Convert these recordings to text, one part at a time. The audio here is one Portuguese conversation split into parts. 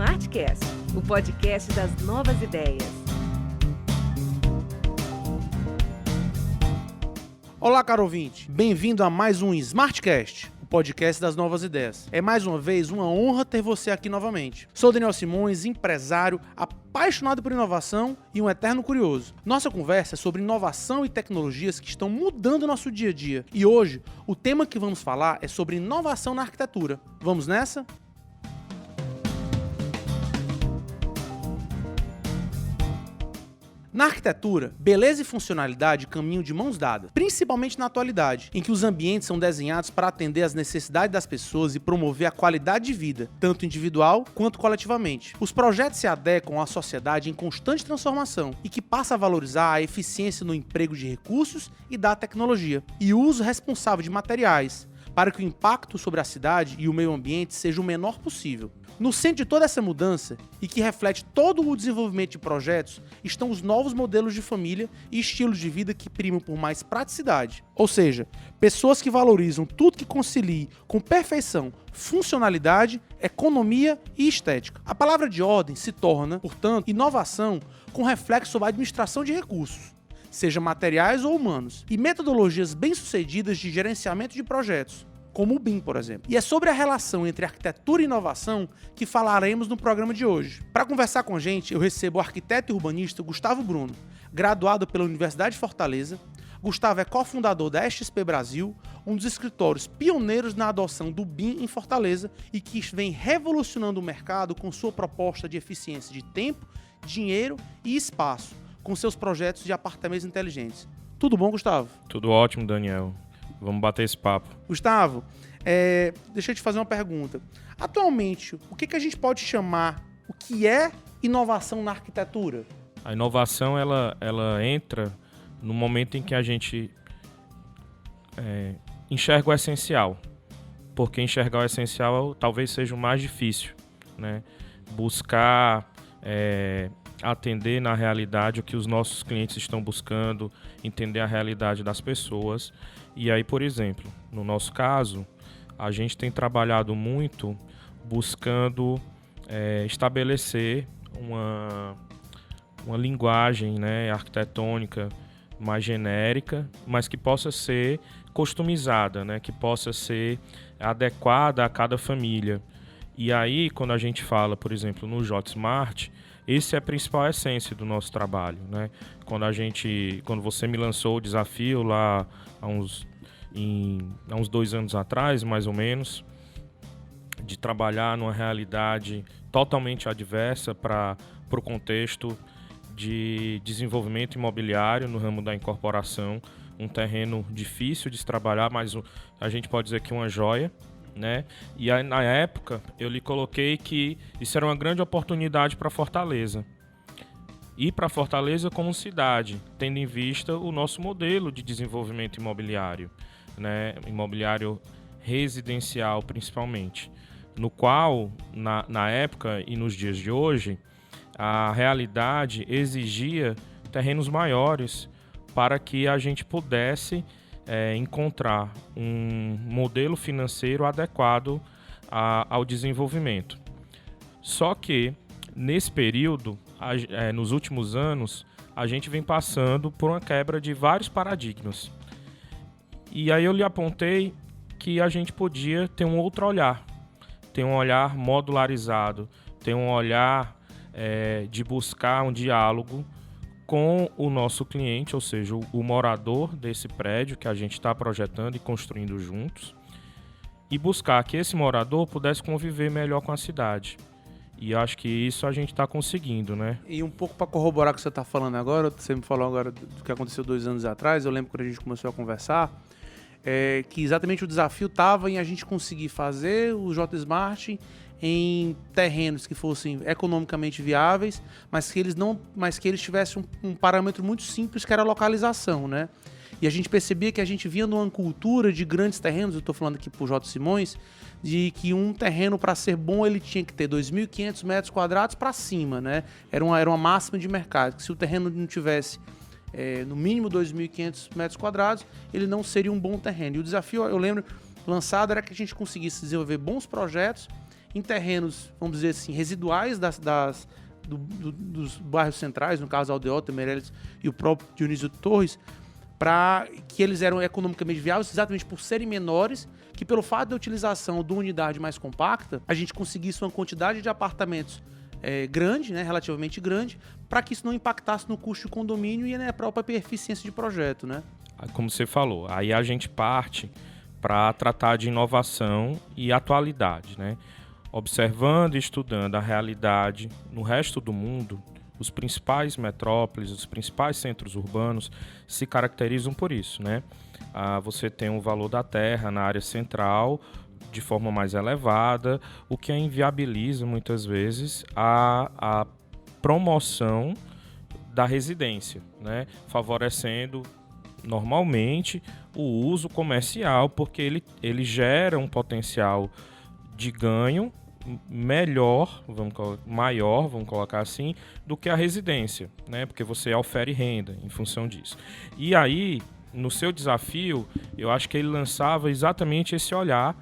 Smartcast, o podcast das novas ideias. Olá, caro ouvinte. Bem-vindo a mais um Smartcast, o podcast das novas ideias. É mais uma vez uma honra ter você aqui novamente. Sou Daniel Simões, empresário, apaixonado por inovação e um eterno curioso. Nossa conversa é sobre inovação e tecnologias que estão mudando o nosso dia a dia. E hoje, o tema que vamos falar é sobre inovação na arquitetura. Vamos nessa? Na arquitetura, beleza e funcionalidade caminham de mãos dadas, principalmente na atualidade, em que os ambientes são desenhados para atender às necessidades das pessoas e promover a qualidade de vida, tanto individual quanto coletivamente. Os projetos se adequam à sociedade em constante transformação e que passa a valorizar a eficiência no emprego de recursos e da tecnologia, e o uso responsável de materiais, para que o impacto sobre a cidade e o meio ambiente seja o menor possível. No centro de toda essa mudança, e que reflete todo o desenvolvimento de projetos, estão os novos modelos de família e estilos de vida que primam por mais praticidade. Ou seja, pessoas que valorizam tudo que concilie com perfeição, funcionalidade, economia e estética. A palavra de ordem se torna, portanto, inovação com reflexo sobre a administração de recursos, seja materiais ou humanos, e metodologias bem-sucedidas de gerenciamento de projetos, como o BIM, por exemplo. E é sobre a relação entre arquitetura e inovação que falaremos no programa de hoje. Para conversar com a gente, eu recebo o arquiteto e urbanista Gustavo Bruno, graduado pela Universidade de Fortaleza. Gustavo é cofundador da XP Brasil, um dos escritórios pioneiros na adoção do BIM em Fortaleza e que vem revolucionando o mercado com sua proposta de eficiência de tempo, dinheiro e espaço, com seus projetos de apartamentos inteligentes. Tudo bom, Gustavo? Tudo ótimo, Daniel. Vamos bater esse papo. Gustavo, deixa eu te fazer uma pergunta. Atualmente, o que a gente pode chamar, o que é inovação na arquitetura? A inovação, ela entra no momento em que a gente enxerga o essencial. Porque enxergar o essencial talvez seja o mais difícil, né? Buscar atender na realidade o que os nossos clientes estão buscando, entender a realidade das pessoas. E aí, por exemplo, no nosso caso, a gente tem trabalhado muito buscando estabelecer uma linguagem, né, arquitetônica mais genérica, mas que possa ser customizada, né, que possa ser adequada a cada família. E aí, quando a gente fala, por exemplo, no JSmart, essa é a principal essência do nosso trabalho, né? Quando você me lançou o desafio lá há uns 2 anos atrás, mais ou menos, de trabalhar numa realidade totalmente adversa para o contexto de desenvolvimento imobiliário no ramo da incorporação, um terreno difícil de se trabalhar, mas a gente pode dizer que uma joia, né? E aí, na época eu lhe coloquei que isso era uma grande oportunidade para Fortaleza e para Fortaleza como cidade, tendo em vista o nosso modelo de desenvolvimento imobiliário, né? Imobiliário residencial principalmente, no qual na época e nos dias de hoje a realidade exigia terrenos maiores para que a gente pudesse encontrar um modelo financeiro adequado ao desenvolvimento. Só que, nesse período, nos últimos anos, a gente vem passando por uma quebra de vários paradigmas. E aí eu lhe apontei que a gente podia ter um outro olhar, ter um olhar modularizado, ter um olhar de buscar um diálogo com o nosso cliente, ou seja, o morador desse prédio que a gente está projetando e construindo juntos, e buscar que esse morador pudesse conviver melhor com a cidade. E acho que isso a gente está conseguindo, né? E um pouco para corroborar o que você está falando agora, você me falou agora do que aconteceu 2 anos atrás, eu lembro quando a gente começou a conversar, que exatamente o desafio estava em a gente conseguir fazer o JSmart em terrenos que fossem economicamente viáveis, mas que eles tivessem um parâmetro muito simples, que era a localização, né? E a gente percebia que a gente vinha numa cultura de grandes terrenos, eu estou falando aqui por J. Simões, de que um terreno, para ser bom, ele tinha que ter 2.500 metros quadrados para cima, né? Era uma máxima de mercado, que se o terreno não tivesse no mínimo 2.500 metros quadrados, ele não seria um bom terreno. E o desafio, eu lembro, lançado era que a gente conseguisse desenvolver bons projetos em terrenos, vamos dizer assim, residuais dos bairros centrais, no caso Aldeota, Meireles e o próprio Dionísio Torres, para que eles eram economicamente viáveis exatamente por serem menores, que pelo fato da utilização de uma unidade mais compacta, a gente conseguisse uma quantidade de apartamentos grande, né, relativamente grande, para que isso não impactasse no custo de condomínio e na própria eficiência de projeto, né? Como você falou, aí a gente parte para tratar de inovação e atualidade, né? Observando e estudando a realidade no resto do mundo, os principais metrópoles, os principais centros urbanos se caracterizam por isso, né? Você tem o valor da terra na área central de forma mais elevada, o que inviabiliza muitas vezes a promoção da residência, né? Favorecendo normalmente o uso comercial, porque ele gera um potencial de ganho maior, vamos colocar assim, do que a residência, né? Porque você ofere renda em função disso. E aí, no seu desafio, eu acho que ele lançava exatamente esse olhar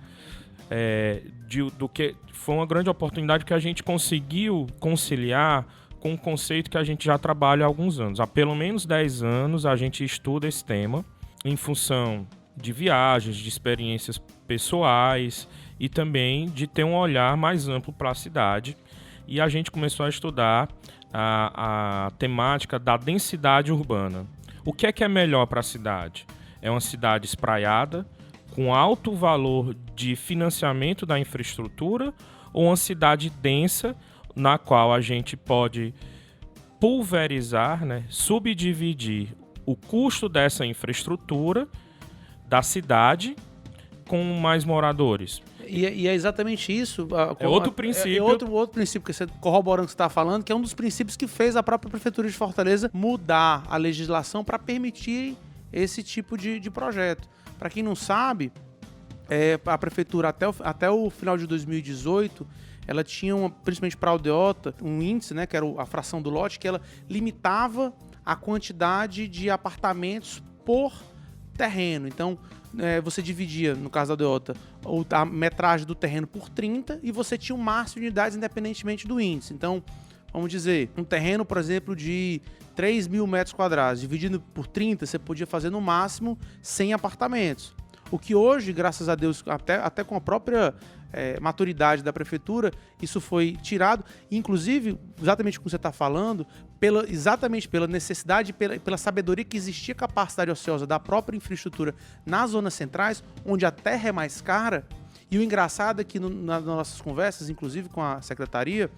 do que foi uma grande oportunidade que a gente conseguiu conciliar com um conceito que a gente já trabalha há alguns anos. Há pelo menos 10 anos a gente estuda esse tema em função de viagens, de experiências pessoais e também de ter um olhar mais amplo para a cidade. E a gente começou a estudar a temática da densidade urbana. O que é melhor para a cidade? É uma cidade espraiada, com alto valor de financiamento da infraestrutura, ou uma cidade densa, na qual a gente pode pulverizar, né, subdividir o custo dessa infraestrutura da cidade com mais moradores. E é exatamente isso. Outro princípio. Outro princípio que você corroborando o que você está falando, que é um dos princípios que fez a própria Prefeitura de Fortaleza mudar a legislação para permitir esse tipo de projeto. Para quem não sabe, a Prefeitura até o final de 2018, ela tinha, principalmente para a Aldeota, um índice, né, que era a fração do lote, que ela limitava a quantidade de apartamentos por terreno. Então, você dividia, no caso da Aldeota, a metragem do terreno por 30 e você tinha um máximo de unidades independentemente do índice. Então, vamos dizer, um terreno, por exemplo, de 3 mil metros quadrados, dividido por 30, você podia fazer no máximo 100 apartamentos. O que hoje, graças a Deus, até com a própria maturidade da prefeitura, isso foi tirado, inclusive, exatamente como você está falando, exatamente pela necessidade, pela sabedoria que existia capacidade ociosa da própria infraestrutura nas zonas centrais, onde a terra é mais cara. E o engraçado é que nas nossas conversas, inclusive com a secretaria,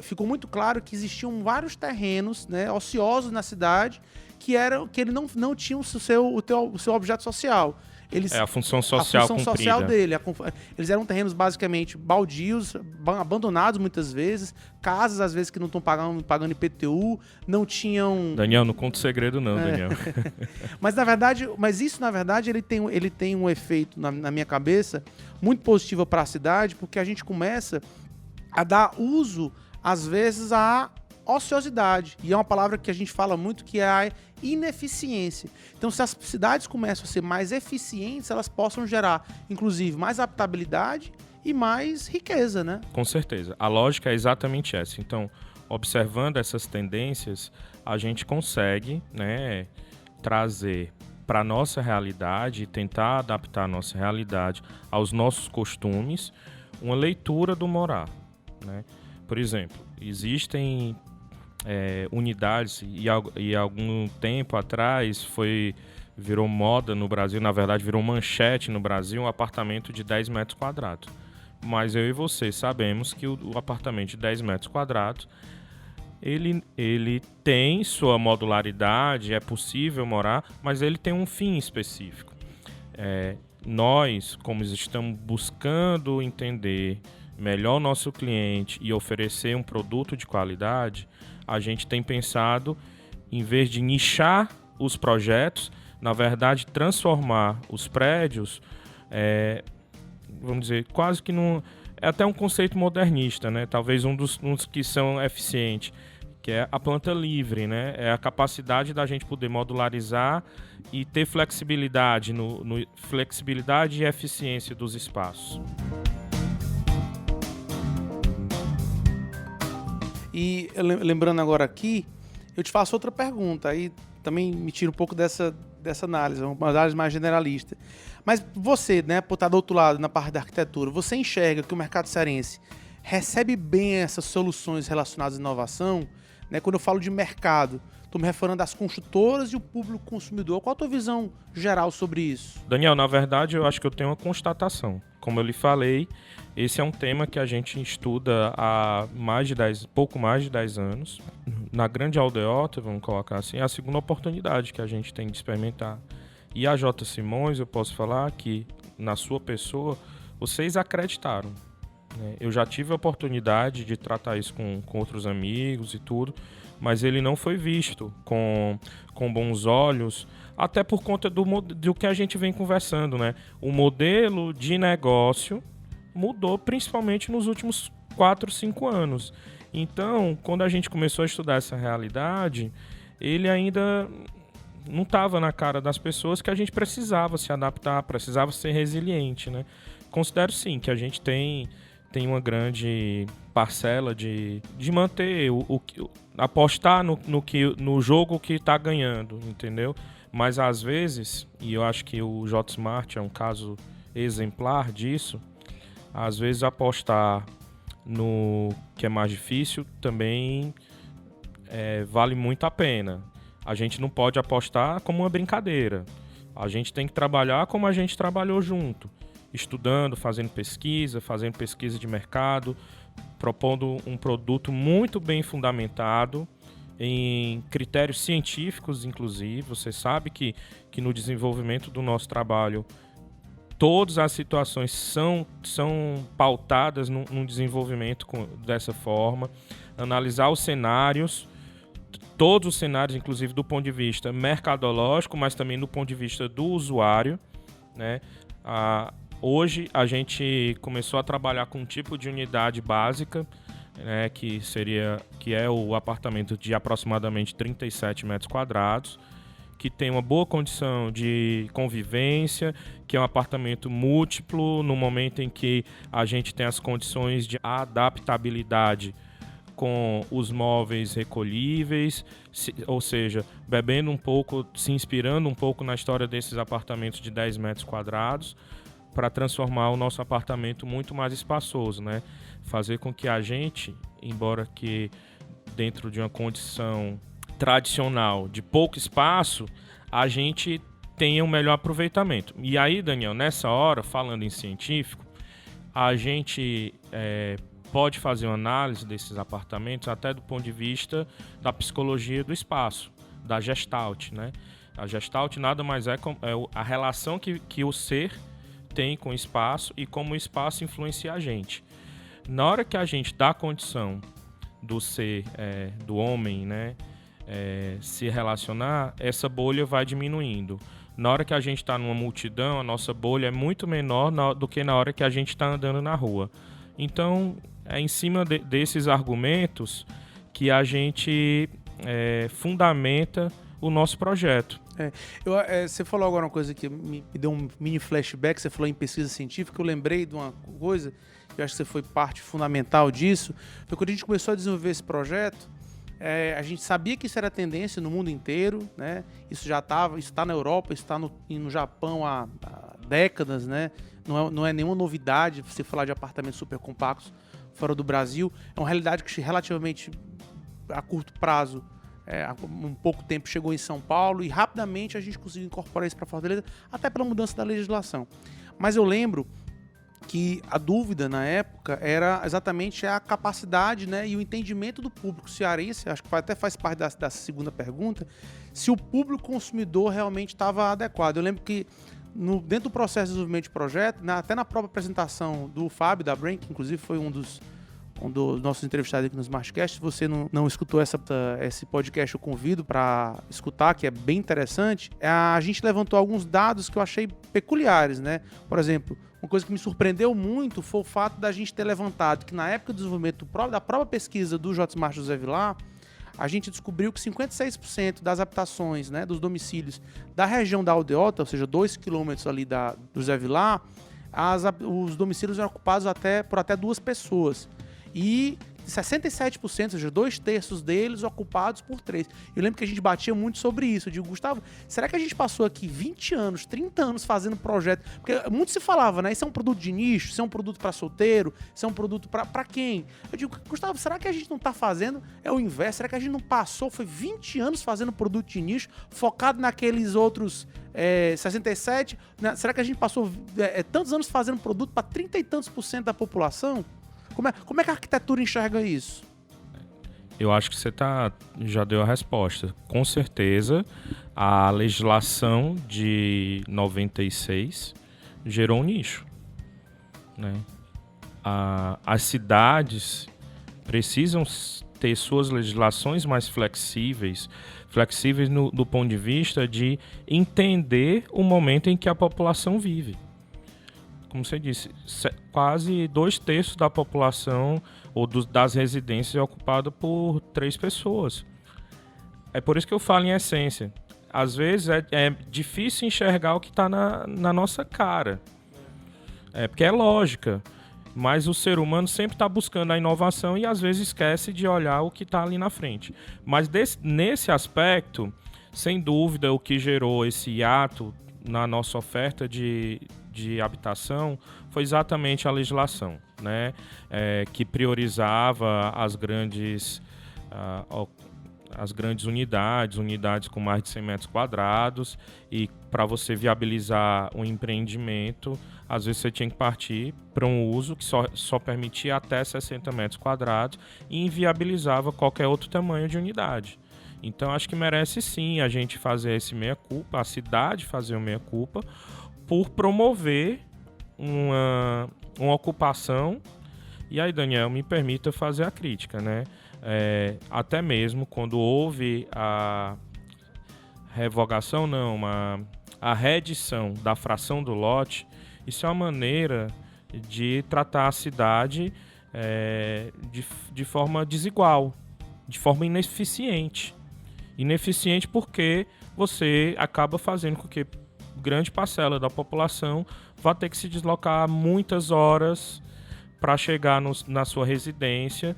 ficou muito claro que existiam vários terrenos, né, ociosos na cidade que ele não tinham o seu objeto social. A função social cumprida. Social dele. Eles eram terrenos basicamente baldios, abandonados muitas vezes, casas às vezes que não estão pagando IPTU, não tinham... Daniel, não conta o segredo não, Daniel. Mas isso na verdade ele tem um efeito na minha cabeça muito positivo para a cidade, porque a gente começa a dar uso às vezes à ociosidade, e é uma palavra que a gente fala muito, que é a ineficiência. Então, se as cidades começam a ser mais eficientes, elas possam gerar, inclusive, mais habitabilidade e mais riqueza, né? Com certeza. A lógica é exatamente essa. Então, observando essas tendências, a gente consegue, né, trazer para a nossa realidade, tentar adaptar a nossa realidade aos nossos costumes, uma leitura do morar, né? Por exemplo, existem unidades, e algum tempo atrás virou moda no Brasil, na verdade virou manchete no Brasil, um apartamento de 10 metros quadrados. Mas eu e você sabemos que o apartamento de 10 metros quadrados, ele tem sua modularidade, é possível morar, mas ele tem um fim específico. Nós, como estamos buscando entender melhor o nosso cliente e oferecer um produto de qualidade, a gente tem pensado, em vez de nichar os projetos, na verdade transformar os prédios, vamos dizer, quase que é até um conceito modernista, né? Talvez um dos que são eficientes, que é a planta livre, né? É a capacidade da gente poder modularizar e ter flexibilidade, flexibilidade e eficiência dos espaços. E lembrando agora aqui, eu te faço outra pergunta, aí também me tira um pouco dessa análise, uma análise mais generalista. Mas você, né, por estar do outro lado, na parte da arquitetura, você enxerga que o mercado cearense recebe bem essas soluções relacionadas à inovação? Né? Quando eu falo de mercado, estou me referindo às construtoras e o público consumidor. Qual a tua visão geral sobre isso? Daniel, na verdade, eu acho que eu tenho uma constatação. Como eu lhe falei, esse é um tema que a gente estuda há pouco mais de 10 anos. Na grande aldeota, vamos colocar assim, é a segunda oportunidade que a gente tem de experimentar. E a J. Simões, eu posso falar que, na sua pessoa, vocês acreditaram. Né? Eu já tive a oportunidade de tratar isso com outros amigos e tudo, mas ele não foi visto com bons olhos, até por conta do que a gente vem conversando, né? O modelo de negócio mudou principalmente nos últimos 4, 5 anos. Então, quando a gente começou a estudar essa realidade, ele ainda não estava na cara das pessoas que a gente precisava se adaptar, precisava ser resiliente, né? Considero sim que a gente tem uma grande parcela de manter apostar no jogo que está ganhando, entendeu? Mas às vezes, e eu acho que o J-Smart é um caso exemplar disso, às vezes apostar no que é mais difícil também vale muito a pena. A gente não pode apostar como uma brincadeira. A gente tem que trabalhar como a gente trabalhou junto, estudando, fazendo pesquisa de mercado, propondo um produto muito bem fundamentado em critérios científicos, inclusive. Você sabe que no desenvolvimento do nosso trabalho, todas as situações são pautadas num desenvolvimento dessa forma. Analisar os cenários, todos os cenários, inclusive do ponto de vista mercadológico, mas também do ponto de vista do usuário, né? Hoje a gente começou a trabalhar com um tipo de unidade básica, né, que é o apartamento de aproximadamente 37 metros quadrados, que tem uma boa condição de convivência, que é um apartamento múltiplo no momento em que a gente tem as condições de adaptabilidade com os móveis recolhíveis, ou seja, bebendo um pouco, se inspirando um pouco na história desses apartamentos de 10 metros quadrados, para transformar o nosso apartamento muito mais espaçoso, né? Fazer com que a gente, embora que dentro de uma condição tradicional de pouco espaço, a gente tenha um melhor aproveitamento. E aí, Daniel, nessa hora, falando em científico, a gente pode fazer uma análise desses apartamentos até do ponto de vista da psicologia do espaço, da Gestalt, né? A Gestalt nada mais é a relação que o ser tem com o espaço e como o espaço influencia a gente. Na hora que a gente dá a condição do ser, do homem, né, se relacionar, essa bolha vai diminuindo. Na hora que a gente está numa multidão, a nossa bolha é muito menor do que na hora que a gente está andando na rua. Então, é em cima desses argumentos que a gente fundamenta o nosso projeto. Você falou agora uma coisa que me deu um mini flashback. Você falou em pesquisa científica. Eu lembrei de uma coisa, eu acho que você foi parte fundamental disso. Foi quando a gente começou a desenvolver esse projeto, a gente sabia que isso era tendência no mundo inteiro, né? Isso está na Europa, isso está no Japão há décadas, né? Não é nenhuma novidade você falar de apartamentos super compactos fora do Brasil. É uma realidade que relativamente a curto prazo, há um pouco tempo, chegou em São Paulo e rapidamente a gente conseguiu incorporar isso para Fortaleza, até pela mudança da legislação. Mas eu lembro que a dúvida na época era exatamente a capacidade, né, e o entendimento do público cearense, acho que até faz parte da segunda pergunta, se o público consumidor realmente estava adequado. Eu lembro que dentro do processo de desenvolvimento de projeto, até na própria apresentação do Fábio, da Brain, que inclusive foi um dos nossos entrevistados aqui no Smartcast. Se você não escutou esse podcast, eu convido para escutar, que é bem interessante. A gente levantou alguns dados que eu achei peculiares, né? Por exemplo, uma coisa que me surpreendeu muito foi o fato da gente ter levantado que na época do desenvolvimento da própria pesquisa do J-Smart José Vilar, a gente descobriu que 56% das habitações, né, dos domicílios da região da aldeota, ou seja, 2 quilômetros ali do José Vilar, os domicílios eram ocupados por até 2 pessoas. E 67%, ou seja, 2/3 deles ocupados por 3. Eu lembro que a gente batia muito sobre isso. Eu digo, Gustavo, será que a gente passou aqui 20 anos, 30 anos fazendo projeto? Porque muito se falava, né? Isso é um produto de nicho, isso é um produto para solteiro, isso é um produto para quem? Eu digo, Gustavo, será que a gente não tá fazendo o inverso? Será que a gente não passou, foi 20 anos fazendo produto de nicho, focado naqueles outros 67? Né? Será que a gente passou tantos anos fazendo produto para 30 e tantos % da população? Como é que a arquitetura enxerga isso? Eu acho que você já deu a resposta. Com certeza, a legislação de 96 gerou um nicho, né? As cidades precisam ter suas legislações mais flexíveis do ponto de vista de entender o momento em que a população vive. Como você disse, quase 2/3 da população ou das residências é ocupada por 3 pessoas. É por isso que eu falo em essência. Às vezes é difícil enxergar o que está na nossa cara. Porque é lógica. Mas o ser humano sempre está buscando a inovação e às vezes esquece de olhar o que está ali na frente. Mas nesse aspecto, sem dúvida, o que gerou esse hiato na nossa oferta de habitação foi exatamente a legislação, né? Que priorizava as grandes unidades com mais de 100 metros quadrados, e para você viabilizar um empreendimento, às vezes você tinha que partir para um uso que só permitia até 60 metros quadrados e inviabilizava qualquer outro tamanho de unidade. Então acho que merece sim a gente fazer esse meia-culpa, a cidade fazer o meia-culpa, por promover uma ocupação. E aí, Daniel, me permita fazer a crítica, né? Até mesmo quando houve a revogação, a reedição da fração do lote, isso é uma maneira de tratar a cidade de forma desigual, de forma ineficiente. Ineficiente porque você acaba fazendo com que grande parcela da população vai ter que se deslocar muitas horas para chegar na sua residência.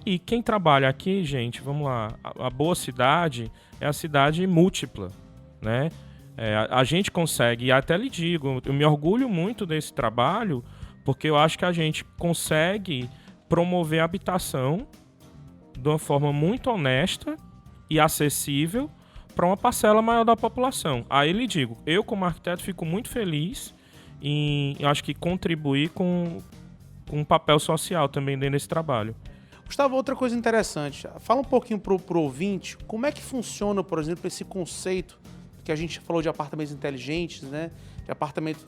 E quem trabalha aqui, gente, vamos lá, a boa cidade é a cidade múltipla, né? A gente consegue, e até lhe digo, eu me orgulho muito desse trabalho, porque eu acho que a gente consegue promover a habitação de uma forma muito honesta e acessível para uma parcela maior da população. Aí lhe digo, eu como arquiteto fico muito feliz em, acho que, contribuir com um papel social também dentro desse trabalho. Gustavo, outra coisa interessante, fala um pouquinho pro ouvinte, como é que funciona, por exemplo, esse conceito que a gente falou de apartamentos inteligentes, né? De apartamentos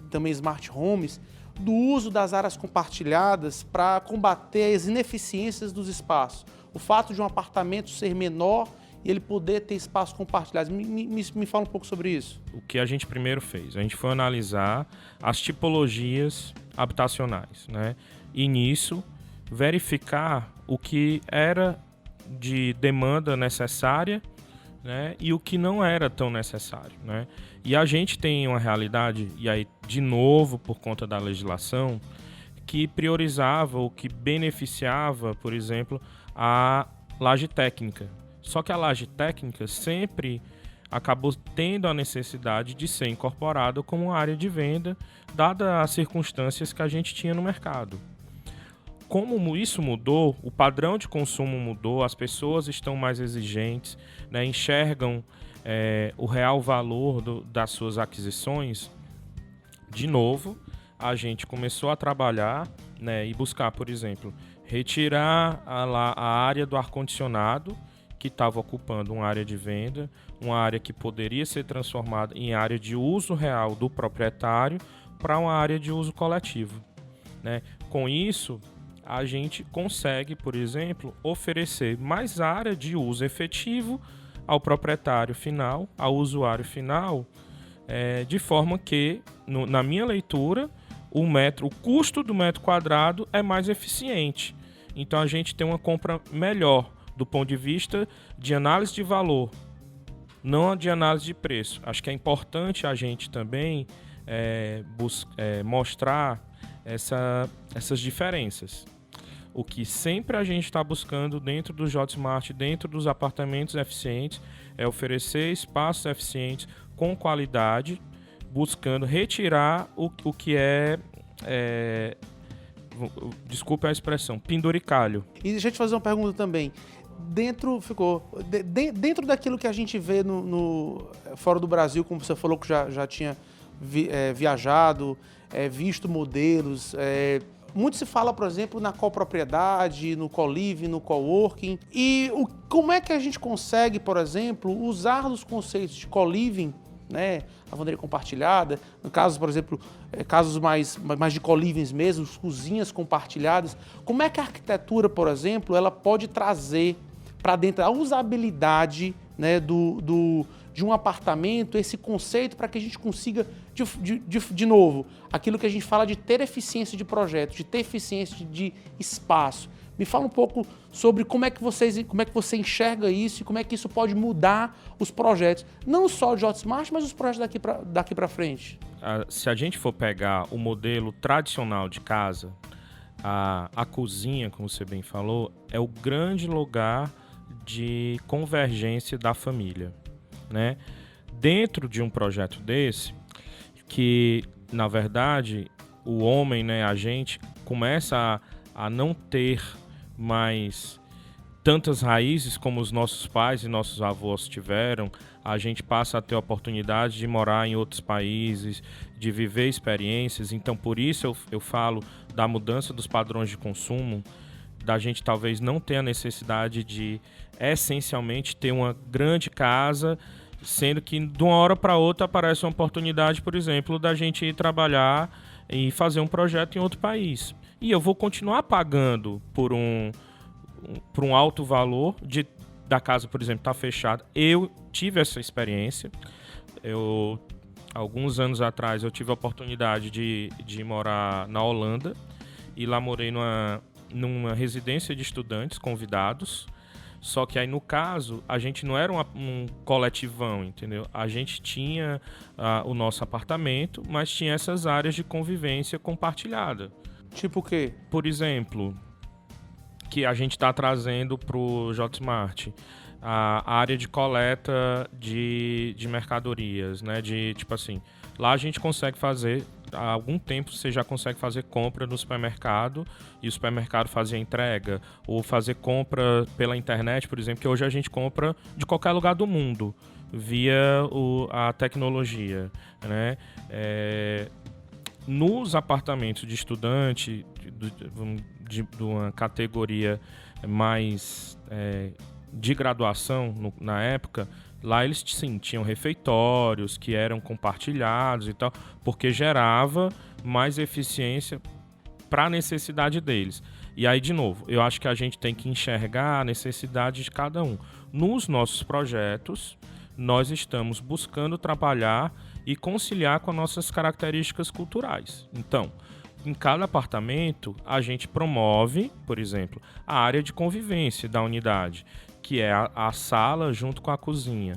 também smart homes, do uso das áreas compartilhadas para combater as ineficiências dos espaços. O fato de um apartamento ser menor e ele poder ter espaços compartilhados. Me fala um pouco sobre isso. O que a gente primeiro fez? A gente foi analisar as tipologias habitacionais, né? E nisso, verificar o que era de demanda necessária, né, e o que não era tão necessário, né? E a gente tem uma realidade, e aí, de novo, por conta da legislação, que priorizava ou que beneficiava, por exemplo, a laje técnica. Só que a laje técnica sempre acabou tendo a necessidade de ser incorporada como uma área de venda, dadas as circunstâncias que a gente tinha no mercado. Como isso mudou, o padrão de consumo mudou, as pessoas estão mais exigentes, né, enxergam o real valor das suas aquisições. De novo, a gente começou a trabalhar, né, e buscar, por exemplo, retirar a área do ar-condicionado, que estava ocupando uma área de venda, uma área que poderia ser transformada em área de uso real do proprietário para uma área de uso coletivo, né? Com isso, a gente consegue, por exemplo, oferecer mais área de uso efetivo ao proprietário final, ao usuário final, de forma que, na minha leitura, o custo do metro quadrado é mais eficiente. Então, a gente tem uma compra melhor do ponto de vista de análise de valor, não de análise de preço. Acho que é importante a gente também mostrar essas diferenças. O que sempre a gente está buscando dentro do JotSmart, dentro dos apartamentos eficientes, é oferecer espaços eficientes com qualidade, buscando retirar o que desculpe a expressão, penduricalho. E deixa eu te fazer uma pergunta também. Dentro daquilo que a gente vê fora do Brasil, como você falou que já tinha viajado, visto modelos, muito se fala, por exemplo, na copropriedade, no co-living, no coworking. E como é que a gente consegue, por exemplo, usar os conceitos de co-living, né, lavanderia compartilhada, no caso, por exemplo, casos mais de co-livings mesmo, cozinhas compartilhadas. Como é que a arquitetura, por exemplo, ela pode trazer para dentro a usabilidade, né, de um apartamento, esse conceito, para que a gente consiga, de novo, aquilo que a gente fala de ter eficiência de projeto, de ter eficiência de espaço. Me fala um pouco sobre como é que você enxerga isso e como é que isso pode mudar os projetos, não só o JotSmart, mas os projetos daqui para frente. Se a gente for pegar o modelo tradicional de casa, a cozinha, como você bem falou, é o grande lugar de convergência da família, né? Dentro de um projeto desse, que na verdade o homem, né, a gente começa a não ter mais tantas raízes como os nossos pais e nossos avós tiveram, a gente passa a ter a oportunidade de morar em outros países, de viver experiências. Então, por isso eu falo da mudança dos padrões de consumo, da gente talvez não ter a necessidade de, essencialmente, ter uma grande casa, sendo que de uma hora para outra aparece uma oportunidade, por exemplo, da gente ir trabalhar e fazer um projeto em outro país. E eu vou continuar pagando por um alto valor da casa, por exemplo, estar fechada. Eu tive essa experiência. Alguns anos atrás, eu tive a oportunidade de morar na Holanda. E lá morei numa residência de estudantes convidados. Só que aí, no caso, a gente não era um coletivão, entendeu? A gente tinha o nosso apartamento, mas tinha essas áreas de convivência compartilhada. Tipo o quê? Por exemplo, que a gente está trazendo para o JotSmart, a área de coleta de mercadorias, né? Tipo assim, lá a gente consegue fazer, há algum tempo você já consegue fazer compra no supermercado e o supermercado fazer entrega, ou fazer compra pela internet, por exemplo, que hoje a gente compra de qualquer lugar do mundo via a tecnologia, né? Nos apartamentos de estudante, de uma categoria mais de graduação na época, lá eles sim, tinham refeitórios que eram compartilhados e tal, porque gerava mais eficiência para a necessidade deles. E aí, de novo, eu acho que a gente tem que enxergar a necessidade de cada um. Nos nossos projetos, nós estamos buscando trabalhar e conciliar com as nossas características culturais. Então, em cada apartamento, a gente promove, por exemplo, a área de convivência da unidade, que é a sala junto com a cozinha.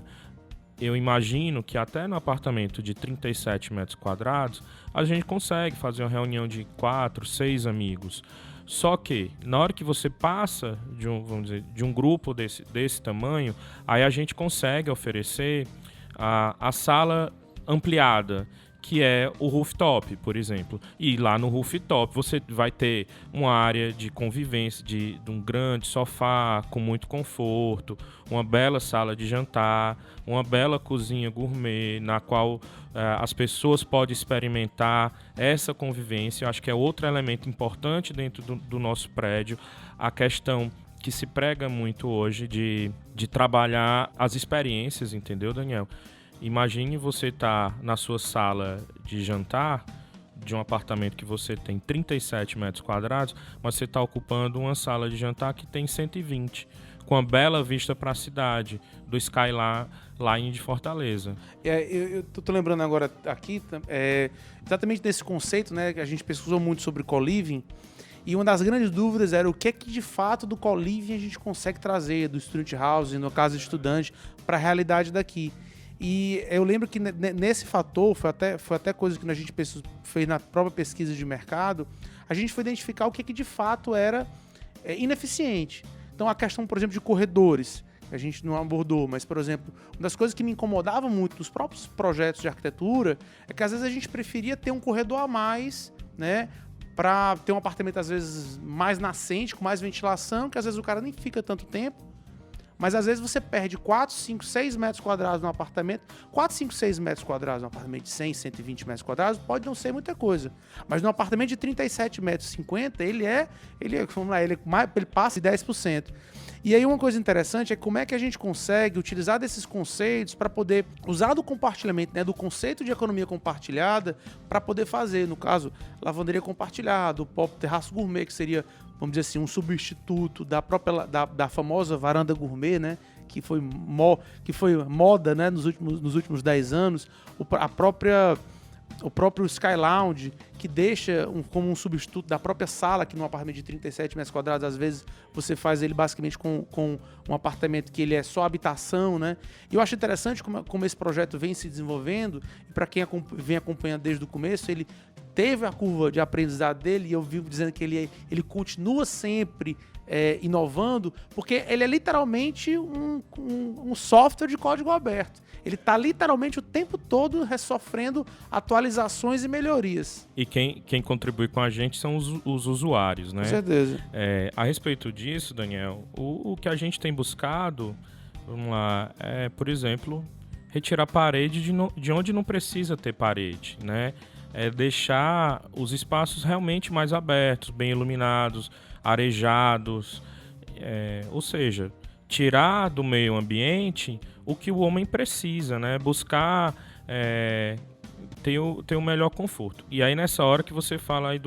Eu imagino que até no apartamento de 37 metros quadrados, a gente consegue fazer uma reunião de 4, 6 amigos. Só que, na hora que você passa de um grupo desse tamanho, aí a gente consegue oferecer a sala ampliada, que é o rooftop, por exemplo. E lá no rooftop você vai ter uma área de convivência de um grande sofá com muito conforto, uma bela sala de jantar, uma bela cozinha gourmet, na qual as pessoas podem experimentar essa convivência. Eu acho que é outro elemento importante dentro do nosso prédio, a questão que se prega muito hoje de trabalhar as experiências, entendeu, Daniel? Imagine você estar na sua sala de jantar de um apartamento que você tem 37 metros quadrados, mas você está ocupando uma sala de jantar que tem 120, com uma bela vista para a cidade, do Skyline de Fortaleza. Eu tô lembrando agora aqui, exatamente desse conceito, né, que a gente pesquisou muito sobre co-living, e uma das grandes dúvidas era o que é que de fato do co-living a gente consegue trazer, do student housing, no caso de estudante, para a realidade daqui. E eu lembro que nesse fator, foi até coisa que a gente fez na própria pesquisa de mercado, a gente foi identificar o que de fato era ineficiente. Então, a questão, por exemplo, de corredores, que a gente não abordou, mas, por exemplo, uma das coisas que me incomodava muito dos próprios projetos de arquitetura é que, às vezes, a gente preferia ter um corredor a mais, né, para ter um apartamento, às vezes, mais nascente, com mais ventilação, que às vezes o cara nem fica tanto tempo. Mas às vezes você perde 4, 5, 6 metros quadrados num apartamento. 4, 5, 6 metros quadrados num apartamento de 100, 120 metros quadrados pode não ser muita coisa. Mas num apartamento de 37 metros 50, ele passa de 10%. E aí uma coisa interessante é como é que a gente consegue utilizar desses conceitos para poder usar do compartilhamento, né, do conceito de economia compartilhada para poder fazer, no caso, lavanderia compartilhada, o próprio terraço gourmet, que seria, vamos dizer assim, um substituto da própria da famosa varanda gourmet, né, que foi moda, né, nos últimos 10 anos, o próprio Sky Lounge, que deixa como um substituto da própria sala, que num apartamento de 37 metros quadrados, às vezes você faz ele basicamente com um apartamento que ele é só habitação, né? E eu acho interessante como esse projeto vem se desenvolvendo, e para quem vem acompanhando desde o começo, ele teve a curva de aprendizado dele, e eu vivo dizendo que ele continua sempre inovando, porque ele é literalmente um software de código aberto. Ele está literalmente o tempo todo sofrendo atualizações e melhorias. E quem contribui com a gente são os usuários, né? Com certeza. A respeito disso, Daniel, o que a gente tem buscado, vamos lá, por exemplo, retirar parede de onde não precisa ter parede, né? Deixar os espaços realmente mais abertos, bem iluminados, arejados, ou seja, tirar do meio ambiente o que o homem precisa, né? Buscar ter o melhor conforto. E aí nessa hora que você fala aí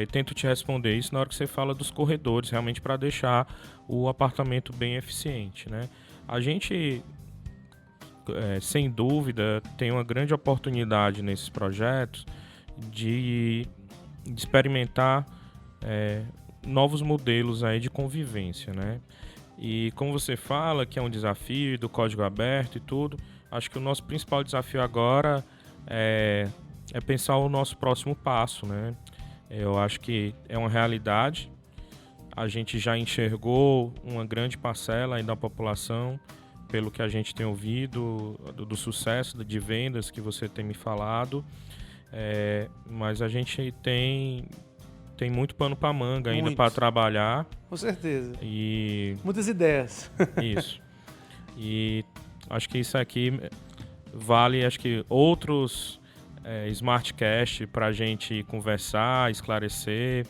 tento te responder isso na hora que você fala dos corredores, realmente para deixar o apartamento bem eficiente, né? A gente, sem dúvida, tem uma grande oportunidade nesses projetos de experimentar novos modelos aí de convivência, né? E como você fala que é um desafio do código aberto e tudo, acho que o nosso principal desafio agora é pensar o nosso próximo passo, né? Eu acho que é uma realidade. A gente já enxergou uma grande parcela aí da população, pelo que a gente tem ouvido, do sucesso de vendas que você tem me falado, mas a gente tem muito pano para manga ainda para trabalhar. Com certeza. E muitas ideias. Isso. E acho que isso aqui vale, acho que outros Smartcast para a gente conversar, esclarecer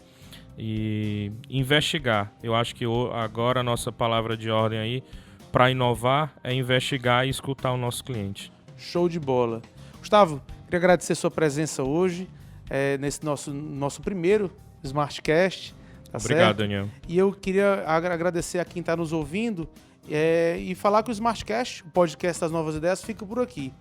e investigar. Eu acho que agora a nossa palavra de ordem aí para inovar é investigar e escutar o nosso cliente. Show de bola. Gustavo, queria agradecer sua presença hoje nesse nosso primeiro Smartcast. Tá Obrigado, certo? Daniel. E eu queria agradecer a quem está nos ouvindo e falar que o Smartcast, o podcast das novas ideias, fica por aqui.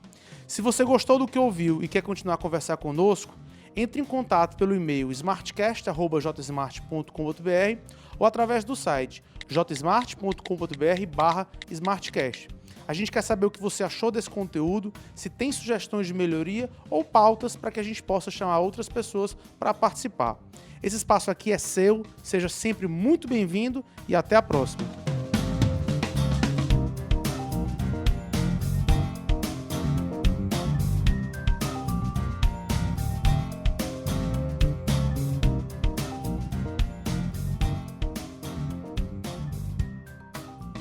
Se você gostou do que ouviu e quer continuar a conversar conosco, entre em contato pelo e-mail smartcast@jsmart.com.br ou através do site jsmart.com.br/smartcast. A gente quer saber o que você achou desse conteúdo, se tem sugestões de melhoria ou pautas para que a gente possa chamar outras pessoas para participar. Esse espaço aqui é seu, seja sempre muito bem-vindo e até a próxima.